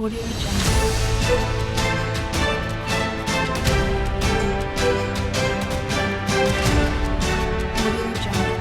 Audio Jungle. Audio Jungle.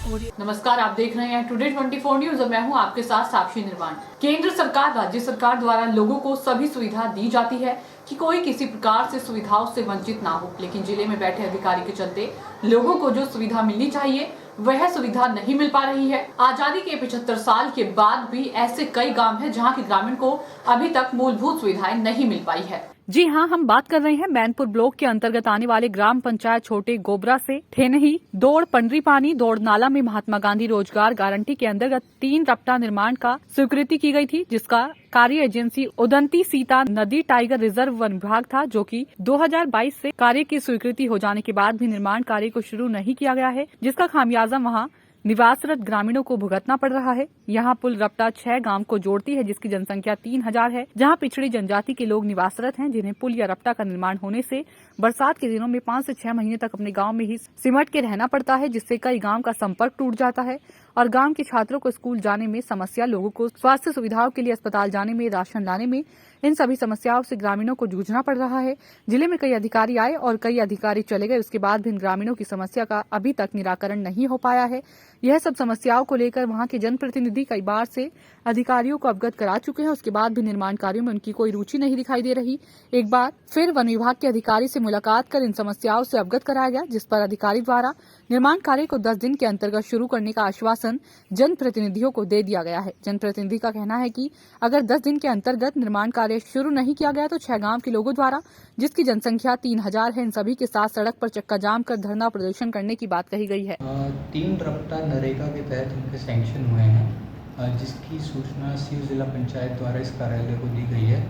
Audio. नमस्कार, आप देख रहे हैं टुडे 24 न्यूज और मैं हूं आपके साथ साक्षी निर्वाण। केंद्र सरकार, राज्य सरकार द्वारा लोगों को सभी सुविधा दी जाती है कि कोई किसी प्रकार से सुविधाओं से वंचित ना हो, लेकिन जिले में बैठे अधिकारी के चलते लोगों को जो सुविधा मिलनी चाहिए वह सुविधा नहीं मिल पा रही है। आजादी के 75 साल के बाद भी ऐसे कई गांव हैं जहां के ग्रामीण को अभी तक मूलभूत सुविधाएं नहीं मिल पाई है। जी हाँ, हम बात कर रहे हैं मैनपुर ब्लॉक के अंतर्गत आने वाले ग्राम पंचायत छोटे गोबरा से। ठेनही, दौड़, पंडरी पानी, दौड़ नाला में महात्मा गांधी रोजगार गारंटी के अंतर्गत 3 रपटा निर्माण का स्वीकृति की गई थी, जिसका कार्य एजेंसी उदंती सीता नदी टाइगर रिजर्व वन विभाग था, जो कि 2022 से कार्य की स्वीकृति हो जाने के बाद भी निर्माण कार्य को शुरू नहीं किया गया है, जिसका खामियाजा वहां निवासरत ग्रामीणों को भुगतना पड़ रहा है। यहाँ पुल रपटा 6 गांव को जोड़ती है, जिसकी जनसंख्या 3000 है, जहाँ पिछड़ी जनजाति के लोग निवासरत हैं, जिन्हें पुल या रपटा का निर्माण होने से बरसात के दिनों में 5 से 6 महीने तक अपने गांव में ही सिमट के रहना पड़ता है, जिससे कई गांव का संपर्क टूट जाता है और गांव के छात्रों को स्कूल जाने में समस्या, लोगों को स्वास्थ्य सुविधाओं के लिए अस्पताल जाने में, राशन लाने में, इन सभी समस्याओं से ग्रामीणों को जूझना पड़ रहा है। जिले में कई अधिकारी आए और कई अधिकारी चले गए, उसके बाद भी इन ग्रामीणों की समस्या का अभी तक निराकरण नहीं हो पाया है। यह सब समस्याओं को लेकर वहां के जनप्रतिनिधि कई बार से अधिकारियों को अवगत करा चुके हैं, उसके बाद भी निर्माण कार्यों में उनकी कोई रुचि नहीं दिखाई दे रही। एक बार फिर वन विभाग के अधिकारी से मुलाकात कर इन समस्याओं से अवगत कराया गया, जिस पर अधिकारी द्वारा निर्माण कार्य को 10 दिन के अंतर्गत शुरू करने का आश्वासन जनप्रतिनिधियों को दे दिया गया है। जनप्रतिनिधि का कहना है कि अगर 10 दिन के अंतर्गत निर्माण कार्य शुरू नहीं किया गया तो 6 गांव के लोगों द्वारा, जिसकी जनसंख्या 3000 है, इन सभी के साथ सड़क पर चक्का जाम कर धरना प्रदर्शन करने की बात कही गई है। 3 रपटा नरेगा के तहत उनके सैंक्शन हुए हैं, जिसकी सूचना सीव जिला पंचायत द्वारा इस कार्यालय को दी गई है,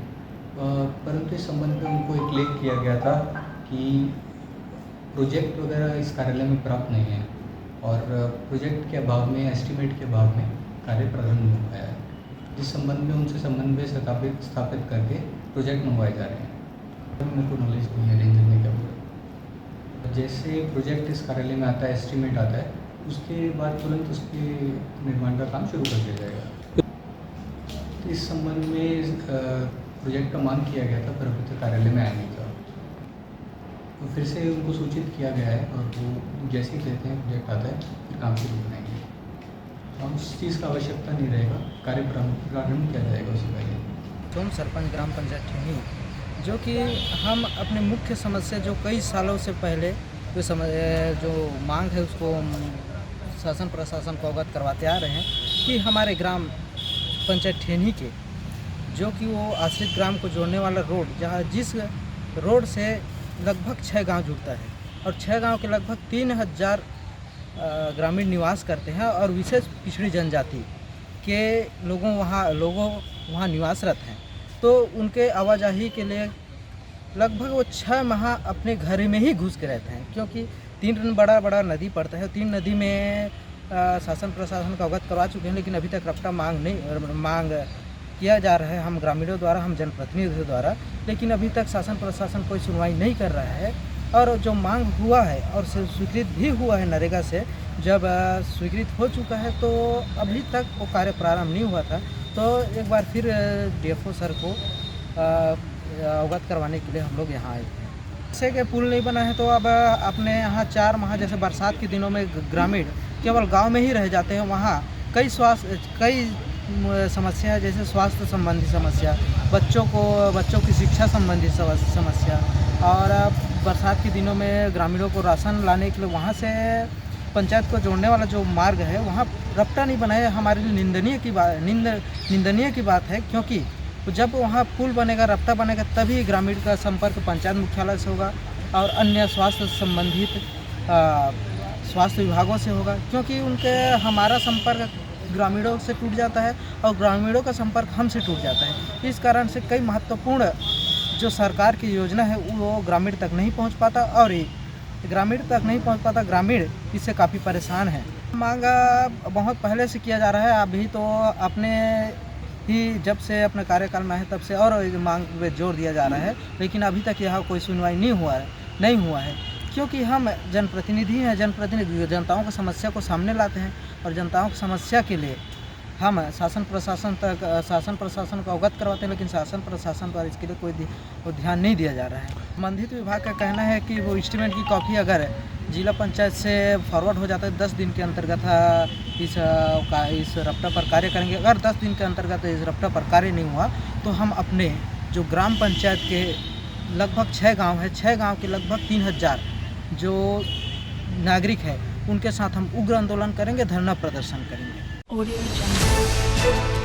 परंतु इस संबंध में उनको एक लेख किया गया था कि प्रोजेक्ट वगैरह इस कार्यालय में प्राप्त नहीं है और प्रोजेक्ट के अभाव में, एस्टीमेट के अभाव में कार्य प्रारंभ नहीं हो पाया है, जिस संबंध में उनसे समन्वय स्थापित करके प्रोजेक्ट मंगवाए जा रहे हैं। मेरे को नॉलेज नहीं है रेंजर में क्या बोला। जैसे प्रोजेक्ट इस कार्यालय में आता है, एस्टीमेट आता है, उसके बाद तुरंत उसके निर्माण का काम शुरू कर दिया जाएगा। तो इस संबंध में प्रोजेक्ट का मांग किया गया था, पर अभी तक कार्यालय में आया नहीं था। तो फिर से उनको सूचित किया गया है और वो जैसे ही कहते हैं प्रोजेक्ट आता है फिर काम शुरू कराएंगे। हम उस चीज़ का आवश्यकता नहीं रहेगा, कार्य प्रारंभ किया जाएगा उसी पहले। तुम सरपंच ग्राम पंचायत ठेनी, जो कि हम अपने मुख्य समस्या जो कई सालों से पहले जो मांग है उसको शासन प्रशासन को अवगत करवाते आ रहे हैं कि हमारे ग्राम पंचायत ठेनी के जो कि वो आश्रित ग्राम को जोड़ने वाला रोड, जहाँ जिस रोड से लगभग 6 गांव जुड़ता है और 6 गांव के लगभग 3000 ग्रामीण निवास करते हैं और विशेष पिछड़ी जनजाति के लोगों वहाँ निवासरत हैं, तो उनके आवाजाही के लिए लगभग वो 6 माह अपने घर में ही घुस के रहते हैं, क्योंकि 3 बड़ा नदी पड़ता है। 3 नदी में शासन प्रशासन का अवगत करवा चुके हैं, लेकिन अभी तक रपटा मांग किया जा रहा है हम ग्रामीणों द्वारा, हम जनप्रतिनिधियों द्वारा, लेकिन अभी तक शासन प्रशासन कोई सुनवाई नहीं कर रहा है। और जो मांग हुआ है और स्वीकृत भी हुआ है नरेगा से, जब स्वीकृत हो चुका है तो अभी तक वो कार्य प्रारंभ नहीं हुआ था। तो एक बार फिर डीएफओ सर को अवगत करवाने के लिए हम लोग यहाँ आए थे। जैसे कि पुल नहीं बना है तो अब अपने यहाँ 4 माह जैसे बरसात के दिनों में ग्रामीण केवल गांव में ही रह जाते हैं। वहाँ कई समस्या है, जैसे स्वास्थ्य संबंधी समस्या, बच्चों की शिक्षा संबंधी समस्या, और बरसात के दिनों में ग्रामीणों को राशन लाने के लिए वहाँ से पंचायत को जोड़ने वाला जो मार्ग है वहाँ रपटा नहीं बना है। हमारे लिए निंदनीय की बात है, क्योंकि जब वहाँ पुल बनेगा, रपटा बनेगा, तभी ग्रामीण का संपर्क पंचायत मुख्यालय से होगा और अन्य स्वास्थ्य संबंधित स्वास्थ्य विभागों से होगा, क्योंकि हमारा संपर्क ग्रामीणों से टूट जाता है और ग्रामीणों का संपर्क हमसे टूट जाता है। इस कारण से कई महत्वपूर्ण जो सरकार की योजना है वो ग्रामीण तक नहीं पहुंच पाता और ग्रामीण इससे काफ़ी परेशान है। मांग बहुत पहले से किया जा रहा है, अभी तो अपने ही जब से अपने कार्यकाल में है तब से और मांग पे जोर दिया जा रहा है, लेकिन अभी तक यहाँ कोई सुनवाई नहीं हुआ है। क्योंकि हम जनप्रतिनिधि हैं, जनप्रतिनिधि जनताओं की समस्या को सामने लाते हैं और जनताओं की समस्या के लिए हम शासन प्रशासन को अवगत करवाते हैं, लेकिन शासन प्रशासन पर इसके लिए कोई ध्यान नहीं दिया जा रहा है। संबंधित विभाग का कहना है कि वो एस्टीमेट की कॉपी अगर जिला पंचायत से फॉरवर्ड हो जाता है 10 दिन के अंतर्गत इस रपटा पर कार्य करेंगे। अगर 10 दिन के अंतर्गत इस रपटा पर कार्य नहीं हुआ तो हम अपने जो ग्राम पंचायत के लगभग 6 गांव है, 6 गांव के लगभग 3000 जो नागरिक है उनके साथ हम उग्र आंदोलन करेंगे, धरना प्रदर्शन करेंगे। Audio Jungle.